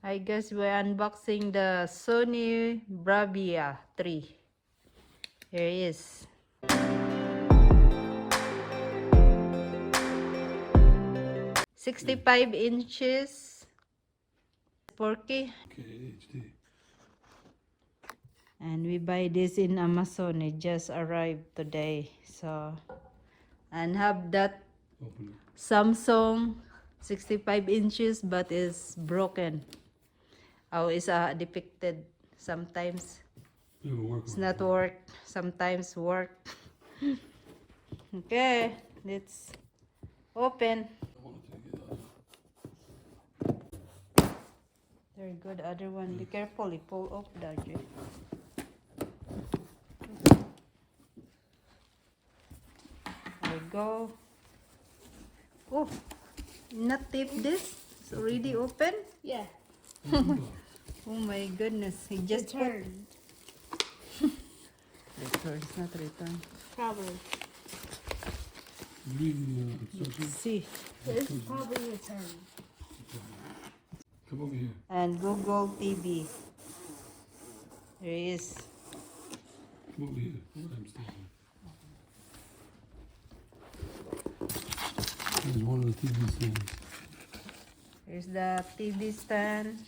I guess we're unboxing the Sony Bravia 3. Here it is. $65 4K. HD. And we buy this in Amazon. It just arrived today. So, and have that Open it. Samsung 65 inches but is broken. Oh, it's depicted sometimes. It'll work. It's not work. Sometimes work. Okay, let's open. I want to take it out. Very good. Other one. Be careful. You pull off that. There we go. Oh, not tape this. It's already open. Yeah. Oh my goodness. He just Return. Return. It's not return. Probably. Read the instructions. See. It's probably return. Come over here. And Google TV. There it is. Come over here. I'm standing. There's one of the TV stands. Here's the TV stand.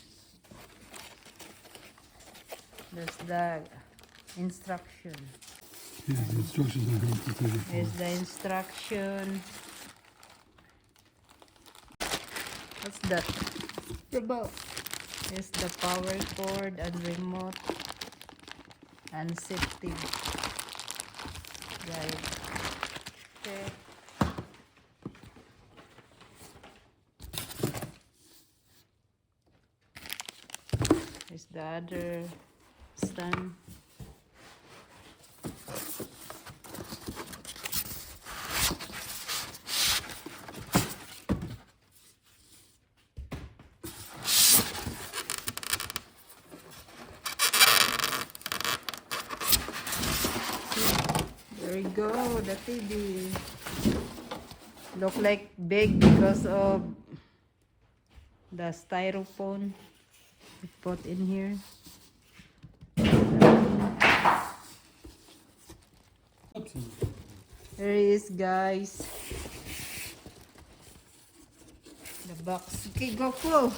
There's the instruction. Here's the instructions on how to take it. Here's the instruction. What's that? Remote. Here's the power cord and remote and safety guide. Okay. Here's the other stand. There we go, the TV. Look like big because of the styrofoam we put in here. There it is, guys. The box. Okay, go pull.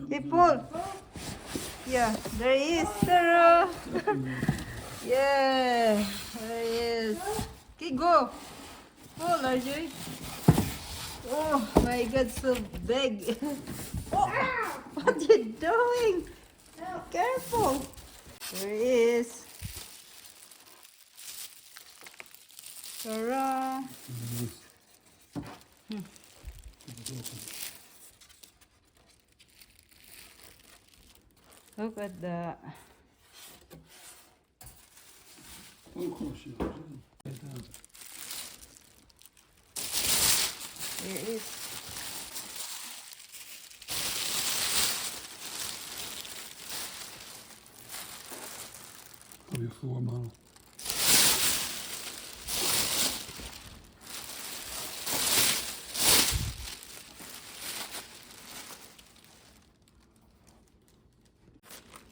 Hey, pull. Yeah, there it is. Tara. Yeah, there it is. Okay, go. Pull, RJ. Oh my God, so big. Oh, what are you doing? Careful. There it is. Tara. Look at the. Oh, of course, yeah. Right down. There it is. Probably a floor model.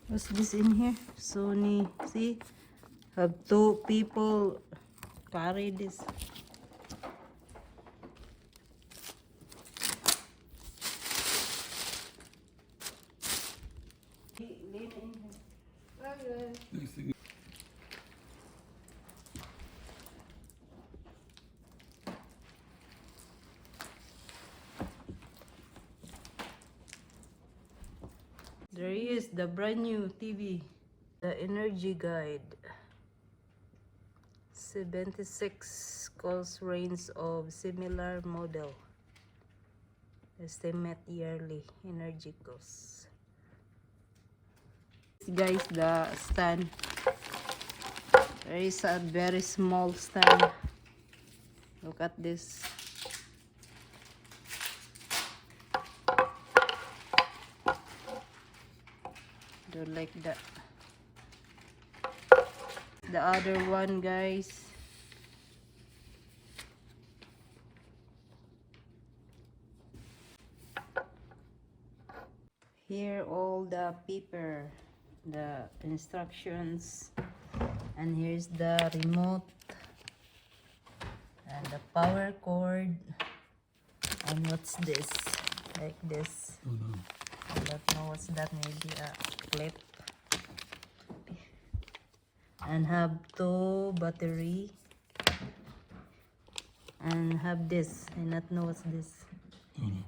What's this in here? Sony. See? Have two people carry this. Next thing. There is the brand new TV. The energy guide. 76 calls range of similar model. Estimate yearly energy costs. Guys, the stand. There is a very small stand. Look at this. Do like that. The other one, guys. here all the paper, the instructions, and here's the remote and the power cord. And what's this? Like this. Oh no. I don't know what's that. Maybe a clip. And have 2 battery. And have this. I not know what's this. Oh no.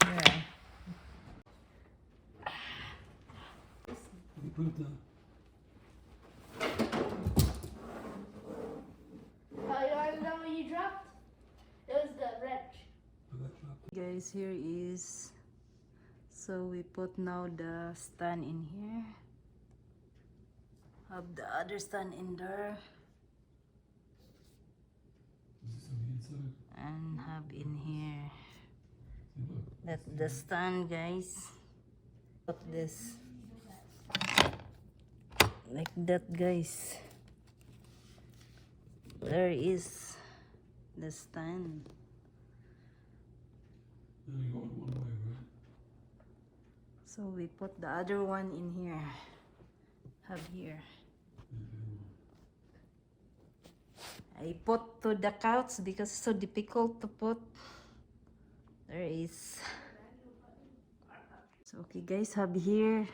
Yeah. Put it down. Oh, you want to know what you dropped? It was the wrench. Put that drop. Guys, here is, so we put now the stand in here, have the other stand in there, Is this on the inside? and have in here. See, look. That's the stand, guys. Put this like that, guys. There is the stand. Only going one way, right? So we put the other one in here, have here. I put to the couch because it's so difficult to put. There is. So okay guys, have here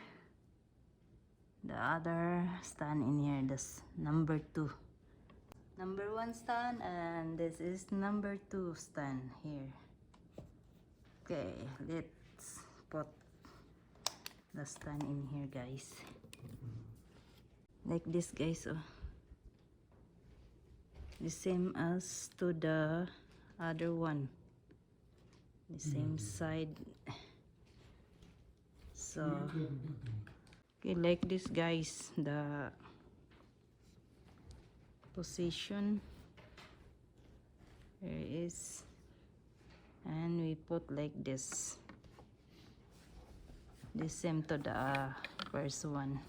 the other stand in here. That's number 2. Number 1 stand, and this is number 2 stand here. Okay, let's put the stand in here, guys. Like this, guys. Oh. The same as to the other one. The same side. So, okay, like this, guys. The position. There is. And we put like this. The same to the first one.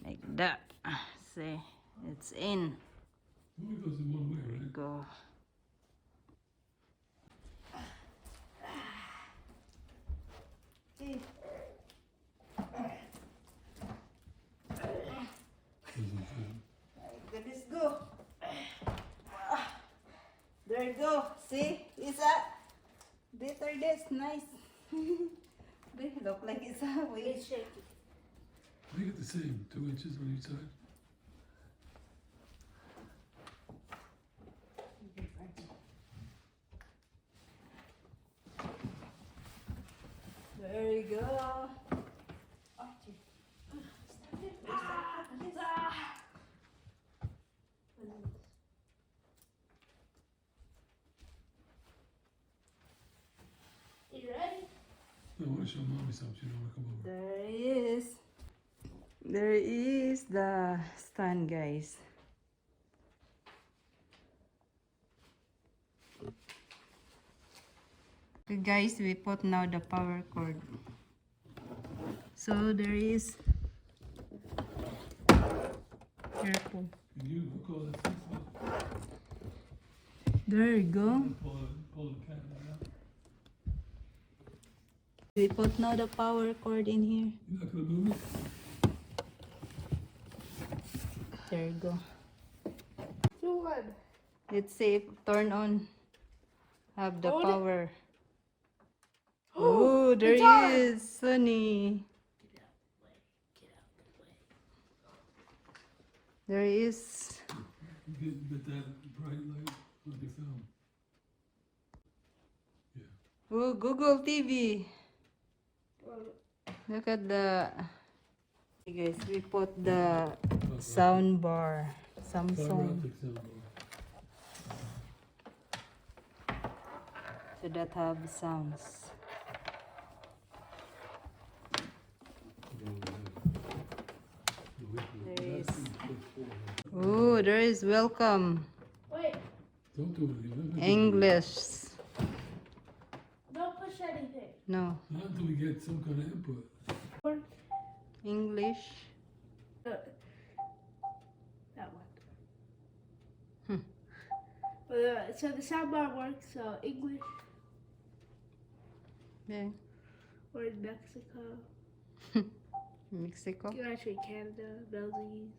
Like that. See, it's in. It only goes in one way, right? Go. Okay. Goodness, go. There you go. See, it's a better this. Nice. They look like it's a way. It's shaky. Make it the same, 2 inches on each side. There you go. You ready? I want to show mommy something. She don't want to come over. There is. There is the stand, guys. Okay, guys, we put now the power cord. So there is. Careful. Can you hook all that stuff up? There you go. Pull the cabinet out. We put now the power cord in here. You're not going to move it? There you go. Do one. Let's see, turn on. Have the Hold it. power. Oh, there it's on. is Sony. There is. You get that bright light on your film. Yeah. Oh, Google TV. Look at the. Hey guys, we put the sound bar. Fiber Samsung. optic sound bar. So that have sounds. There is. Oh, there is welcome. Wait, Don't do it. English. don't push anything. No. Not until we get some kind of input. English. That one. Hmm. But So the soundbar works English Yeah. or in Mexico. Mexico. Actually, Canada, Belize.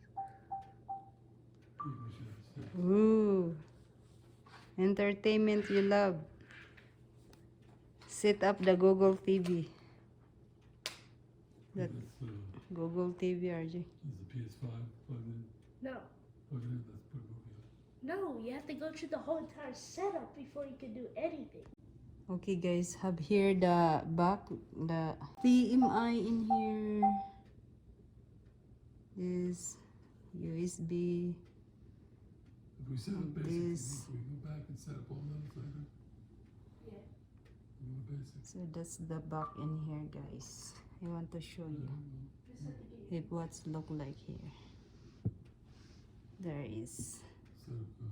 Ooh. Entertainment you love. Set up the Google TV. That Google TV, RJ. Is the PS5 plugged in? No. Plug it in, let's put a movie on. No, you have to go through the whole entire setup before you can do anything. Okay guys, have here the back, the HDMI in here is USB. If we set up basic, This. we go back and set up all those later. Yeah. We go basic. So that's the back in here guys. I want to show you it what's look like here. There is Set up this.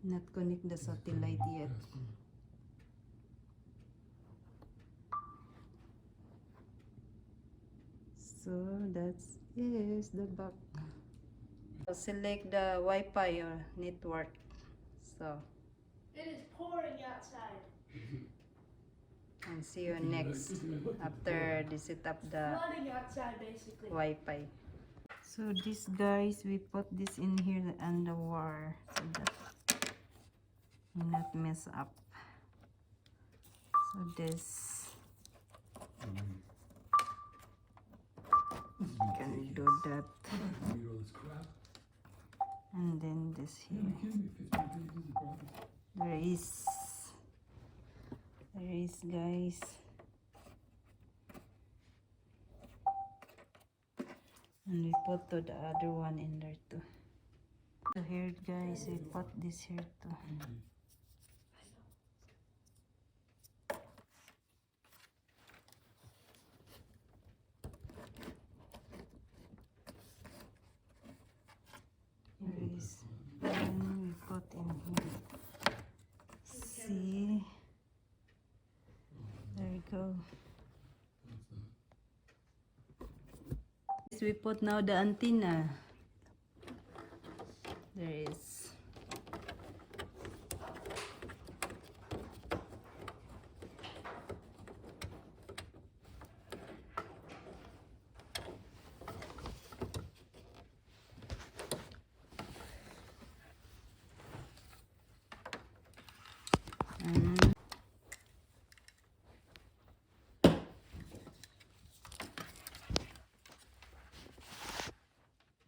not connect the satellite yet. So that's is the back. So select the Wi-Fi or network. So It is pouring outside. and see you next after they set up the Flooding outside, basically. Wi-Fi. So this guys, we put this in here and the wire so that will not mess up. So this can do that, Read all this crap. and then this You here. kidding me? 15 pages of problems. There is guys. And we put to the other one in there too. So here guys, we put this here too. Here is one we put in here. See? There you go. We put now the antenna. There is.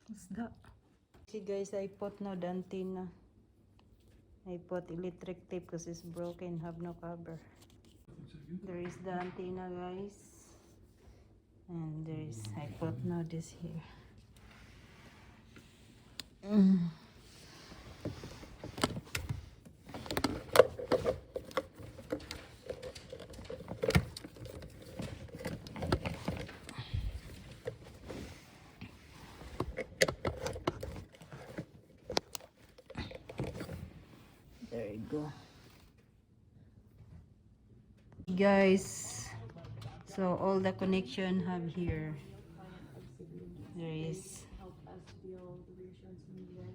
What's that? See guys, I put now the antenna. I put electric tape because it's broken, have no cover. There is the antenna guys. And there is, I put now this here. There you go. Guys, so all the connection have here. There is.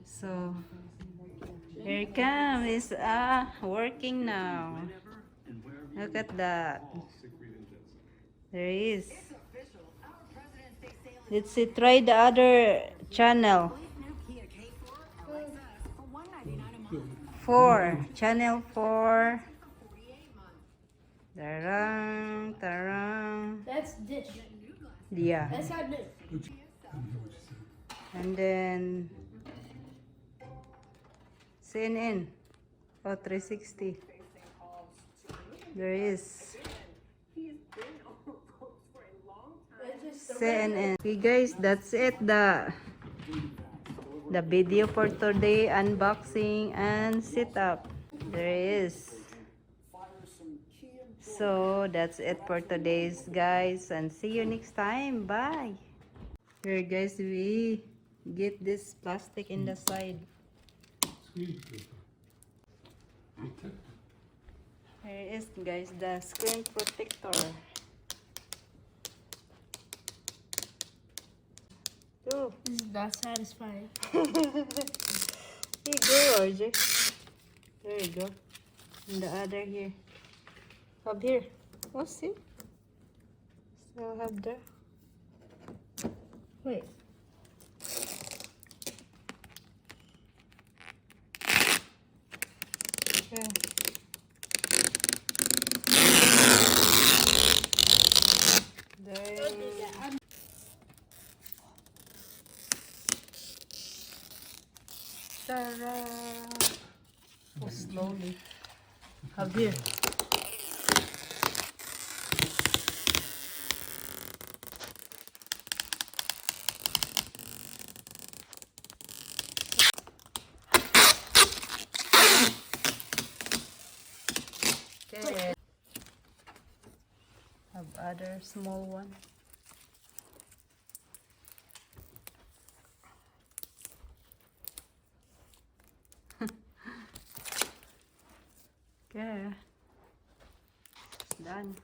So here it comes. It's working now. Look at that. There is. Let's see, try the other channel. 4, channel 4. Tarang, tarang. That's dish. Yeah. That's not new. And then CNN. Oh, 360. There is CNN. Okay guys, that's it. The video for today, unboxing and setup. There is. So that's it for today's guys, and see you next time. Bye. Here guys, we get this plastic in the side. Screen protector. Here is guys the screen protector. Oh. This is not satisfying. Here you go, RJ. There you go. And the other here. Up here. Oh, see? Still have there. Wait. Okay. There. Ta-da! Oh, slowly. Up here. Okay. Have other small one. Okay. Done.